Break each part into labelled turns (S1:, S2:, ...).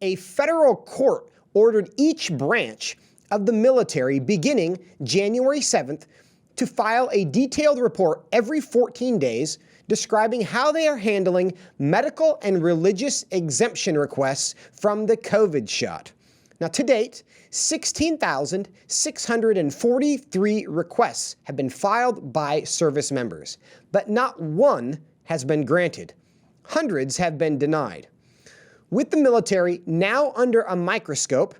S1: A federal court ordered each branch of the military beginning January 7th to file a detailed report every 14 days describing how they are handling medical and religious exemption requests from the COVID shot. Now, to date, 16,643 requests have been filed by service members, but not one has been granted. Hundreds have been denied. With the military now under a microscope,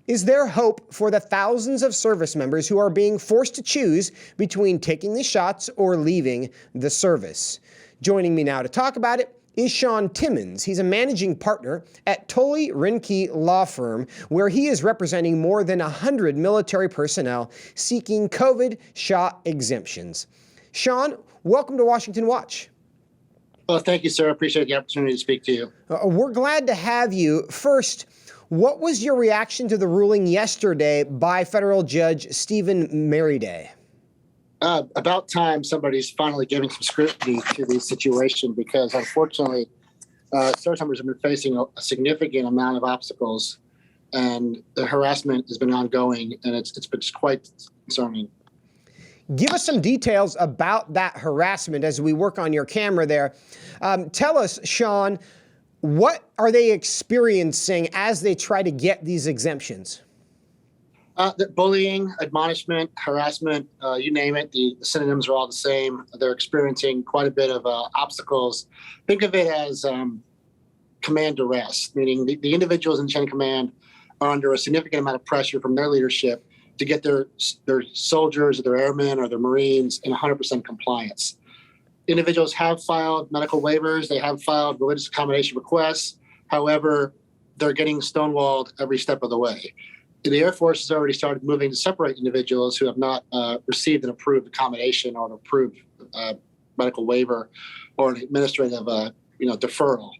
S1: is there hope for the thousands of service members who are being forced to choose between taking the shots or leaving the service? Joining me now to talk about it is Sean Timmons. He's a managing partner at Tully Rinckey law firm, where he is representing more than 100 military personnel seeking COVID shot exemptions. Sean, welcome to Washington Watch.
S2: Well, thank you, sir. I appreciate the opportunity to speak to you.
S1: We're glad to have you. First, what was your reaction to the ruling yesterday by federal judge Stephen Merriday?
S2: About time somebody's finally giving some scrutiny to the situation, because unfortunately, service members have been facing a significant amount of obstacles, and the harassment has been ongoing, and it's been quite concerning.
S1: Give us some details about that harassment as we work on your camera there. Tell us, Sean, what are they experiencing as they try to get these exemptions?
S2: The bullying, admonishment, harassment, you name it, the synonyms are all the same. They're experiencing quite a bit of obstacles. Think of it as command duress, meaning the individuals in chain of command are under a significant amount of pressure from their leadership to get their soldiers or their airmen or their Marines in 100% compliance. Individuals have filed medical waivers. They have filed religious accommodation requests. However, they're getting stonewalled every step of the way. The Air Force has already started moving to separate individuals who have not received an approved accommodation or an approved medical waiver or an administrative deferral.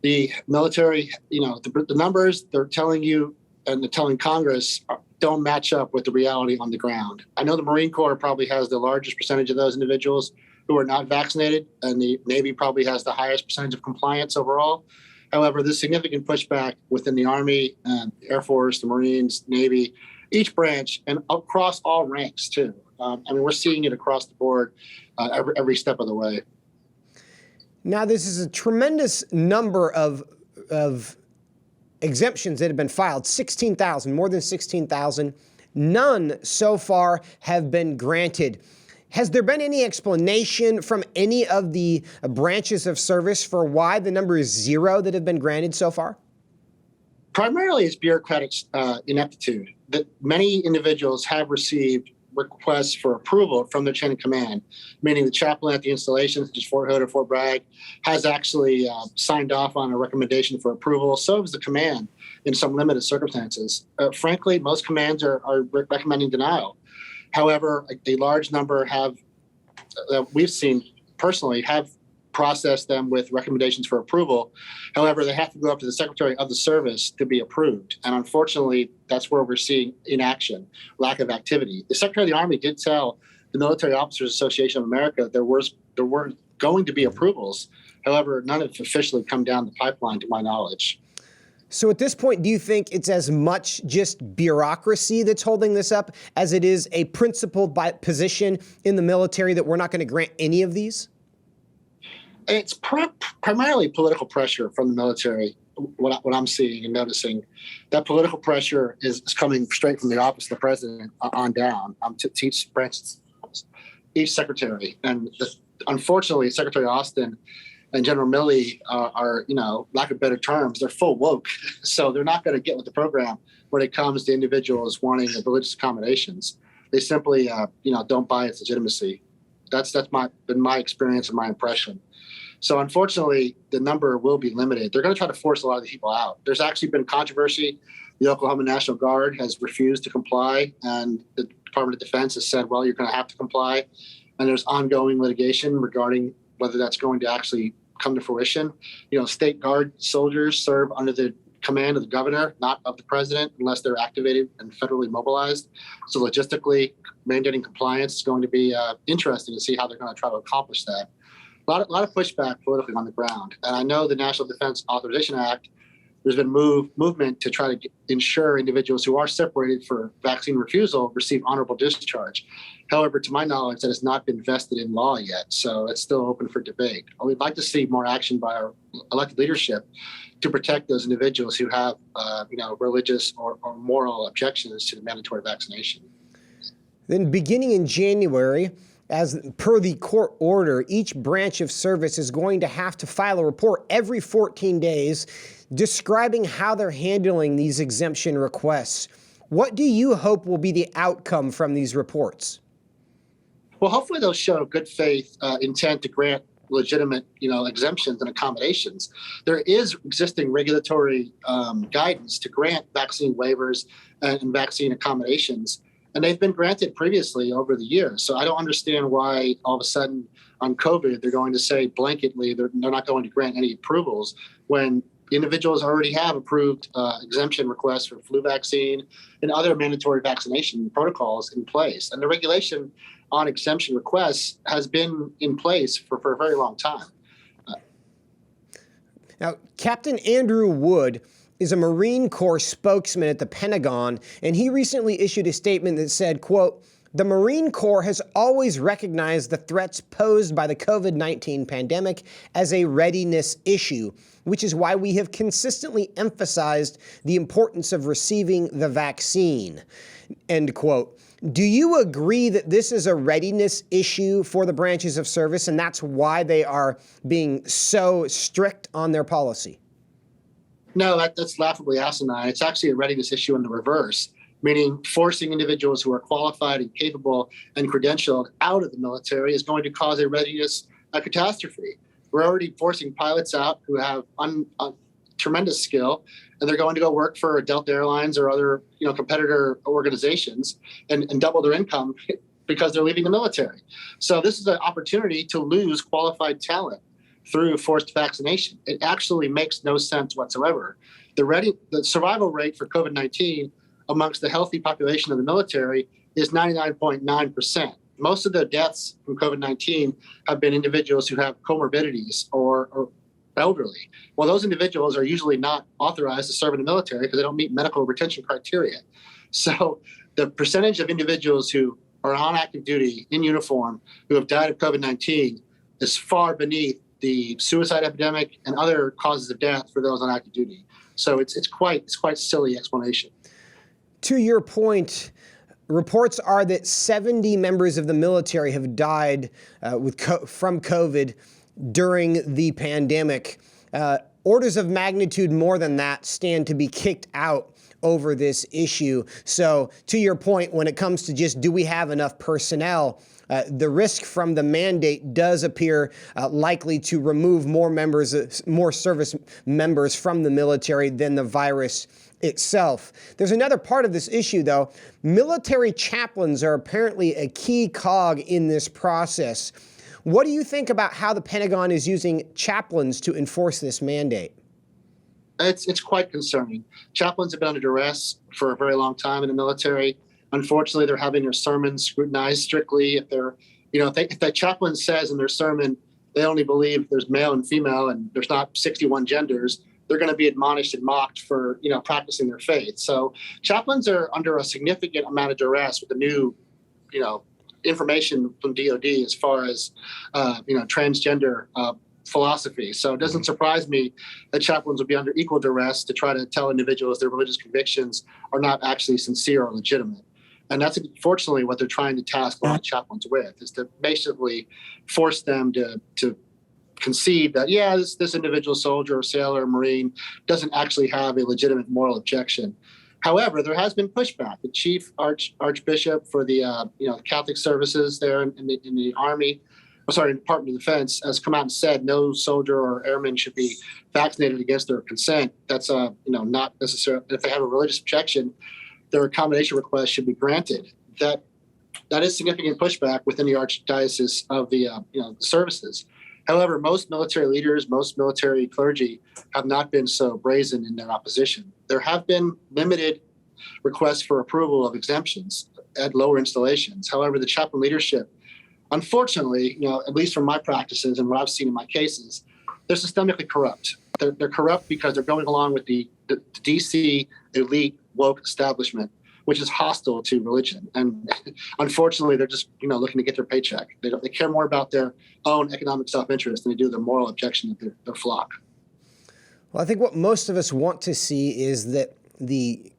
S2: The military, the numbers they're telling you and they're telling Congress don't match up with the reality on the ground. I know the Marine Corps probably has the largest percentage of those individuals who are not vaccinated, and the Navy probably has the highest percentage of compliance overall. However, there's significant pushback within the Army, and Air Force, the Marines, Navy, each branch, and across all ranks too. We're seeing it across the board every step of the way.
S1: Now, this is a tremendous number of exemptions that have been filed, 16,000, more than 16,000. None so far have been granted. Has there been any explanation from any of the branches of service for why the number is zero that have been granted so far?
S2: Primarily, it's bureaucratic ineptitude. That many individuals have received requests for approval from their chain of command, meaning the chaplain at the installation, such as Fort Hood or Fort Bragg, has actually signed off on a recommendation for approval. So has the command in some limited circumstances. Frankly, most commands are recommending denial. However, a large number have, we've seen personally, have processed them with recommendations for approval. However, they have to go up to the Secretary of the Service to be approved. And unfortunately, that's where we're seeing inaction, lack of activity. The Secretary of the Army did tell the Military Officers Association of America that there were going to be approvals. However, none have officially come down the pipeline, to my knowledge.
S1: So at this point, do you think it's as much just bureaucracy that's holding this up as it is a principled position in the military that we're not going to grant any of these?
S2: It's primarily political pressure from the military, what I'm seeing and noticing. That political pressure is coming straight from the office of the president on down to each branch, each secretary. And unfortunately, Secretary Austin and General Milley are, lack of better terms, they're full woke. So they're not going to get with the program when it comes to individuals wanting religious accommodations. They simply, don't buy its legitimacy. That's been my experience and my impression. So unfortunately, the number will be limited. They're going to try to force a lot of the people out. There's actually been controversy. The Oklahoma National Guard has refused to comply, and the Department of Defense has said, well, you're going to have to comply. And there's ongoing litigation regarding whether that's going to actually come to fruition. State Guard soldiers serve under the command of the governor, not of the president, unless they're activated and federally mobilized. So logistically, mandating compliance is going to be interesting to see how they're going to try to accomplish that. A lot of pushback politically on the ground. And I know the National Defense Authorization Act there's been movement to try to ensure individuals who are separated for vaccine refusal receive honorable discharge. However, to my knowledge, that has not been vested in law yet, so it's still open for debate. We'd like to see more action by our elected leadership to protect those individuals who have, religious or moral objections to the mandatory vaccination.
S1: Then beginning in January, as per the court order, each branch of service is going to have to file a report every 14 days describing how they're handling these exemption requests. What do you hope will be the outcome from these reports?
S2: Well, hopefully they'll show good faith intent to grant legitimate, exemptions and accommodations. There is existing regulatory guidance to grant vaccine waivers and vaccine accommodations, and they've been granted previously over the years. So I don't understand why all of a sudden on COVID they're going to say blanketly they're not going to grant any approvals when individuals already have approved exemption requests for flu vaccine and other mandatory vaccination protocols in place. And the regulation on exemption requests has been in place for a very long time.
S1: Now, Captain Andrew Wood is a Marine Corps spokesman at the Pentagon, and he recently issued a statement that said, quote, "The Marine Corps has always recognized the threats posed by the COVID-19 pandemic as a readiness issue, which is why we have consistently emphasized the importance of receiving the vaccine," end quote. Do you agree that this is a readiness issue for the branches of service, and that's why they are being so strict on their policy?
S2: No, that's laughably asinine. It's actually a readiness issue in the reverse, meaning forcing individuals who are qualified and capable and credentialed out of the military is going to cause a readiness catastrophe. We're already forcing pilots out who have tremendous skill, and they're going to go work for Delta Airlines or other competitor organizations and double their income because they're leaving the military. So this is an opportunity to lose qualified talent through forced vaccination. It actually makes no sense whatsoever. The survival rate for COVID-19 amongst the healthy population of the military is 99.9%. Most of the deaths from COVID-19 have been individuals who have comorbidities or elderly. Well, those individuals are usually not authorized to serve in the military because they don't meet medical retention criteria. So the percentage of individuals who are on active duty in uniform who have died of COVID-19 is far beneath the suicide epidemic and other causes of death for those on active duty. So it's quite silly explanation.
S1: To your point, reports are that 70 members of the military have died from COVID during the pandemic. Orders of magnitude more than that stand to be kicked out over this issue. So to your point, when it comes to just do we have enough personnel, the risk from the mandate does appear likely to remove more service members from the military than the virus itself. There's another part of this issue, though. Military chaplains are apparently a key cog in this process. What do you think about how the Pentagon is using chaplains to enforce this mandate?
S2: It's quite concerning. Chaplains have been under duress for a very long time in the military. Unfortunately, they're having their sermons scrutinized strictly. If that chaplain says in their sermon they only believe there's male and female and there's not 61 genders, they're going to be admonished and mocked for practicing their faith. So chaplains are under a significant amount of duress with the new information from DOD as far as transgender philosophy. So it doesn't surprise me that chaplains will be under equal duress to try to tell individuals their religious convictions are not actually sincere or legitimate. And that's unfortunately what they're trying to task a lot of chaplains with, is to basically force them to concede that, this individual soldier or sailor or Marine doesn't actually have a legitimate moral objection. However, there has been pushback. The chief archbishop for the Catholic services there in the Army, Department of Defense, has come out and said no soldier or airman should be vaccinated against their consent. That's not necessarily, if they have a religious objection, their accommodation request should be granted. That is significant pushback within the archdiocese of the services. However, most military leaders, most military clergy have not been so brazen in their opposition. There have been limited requests for approval of exemptions at lower installations. However, the chaplain leadership, unfortunately, at least from my practices and what I've seen in my cases, they're systemically corrupt. They're corrupt because they're going along with the DC elite woke establishment, which is hostile to religion. And unfortunately, they're just looking to get their paycheck. They care more about their own economic self-interest than they do the moral objection of their flock.
S1: Well, I think what most of us want to see is that the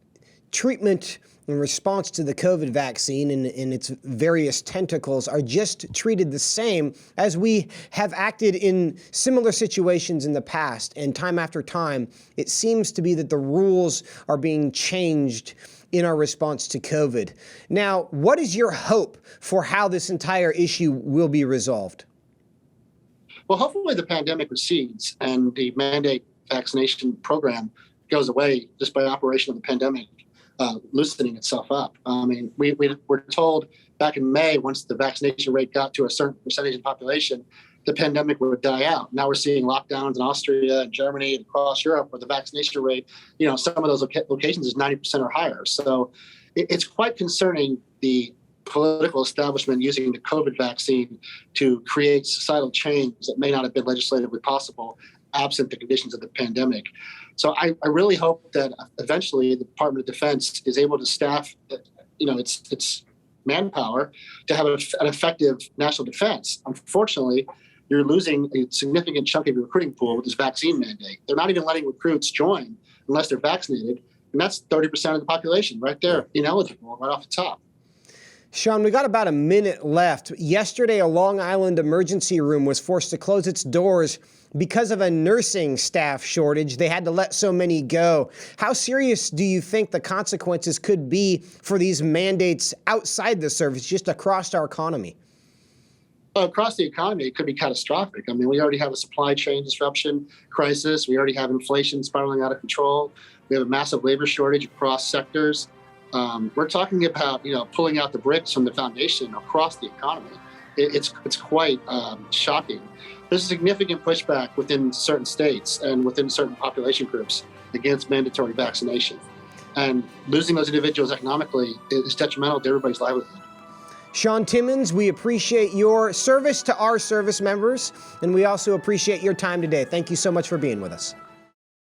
S1: treatment in response to the COVID vaccine and its various tentacles are just treated the same as we have acted in similar situations in the past. And time after time, it seems to be that the rules are being changed in our response to COVID. Now, what is your hope for how this entire issue will be resolved?
S2: Well, hopefully the pandemic recedes and the mandate vaccination program goes away just by operation of the pandemic loosening itself up. I mean, we were told back in May, once the vaccination rate got to a certain percentage of the population, the pandemic would die out. Now we're seeing lockdowns in Austria and Germany and across Europe where the vaccination rate, some of those locations is 90% or higher. So it's quite concerning, the political establishment using the COVID vaccine to create societal change that may not have been legislatively possible absent the conditions of the pandemic. So I really hope that eventually the Department of Defense is able to staff, its manpower to have an effective national defense. Unfortunately, you're losing a significant chunk of your recruiting pool with this vaccine mandate. They're not even letting recruits join unless they're vaccinated. And that's 30% of the population right there, ineligible right off the top.
S1: Sean, we got about a minute left. Yesterday, a Long Island emergency room was forced to close its doors because of a nursing staff shortage. They had to let so many go. How serious do you think the consequences could be for these mandates outside the service, just across our economy?
S2: Across the economy, it could be catastrophic. I mean, we already have a supply chain disruption crisis. We already have inflation spiraling out of control. We have a massive labor shortage across sectors. We're talking about, pulling out the bricks from the foundation across the economy. It's quite shocking. There's a significant pushback within certain states and within certain population groups against mandatory vaccination. And losing those individuals economically is detrimental to everybody's livelihood.
S1: Sean Timmons, we appreciate your service to our service members, and we also appreciate your time today. Thank you so much for being with us.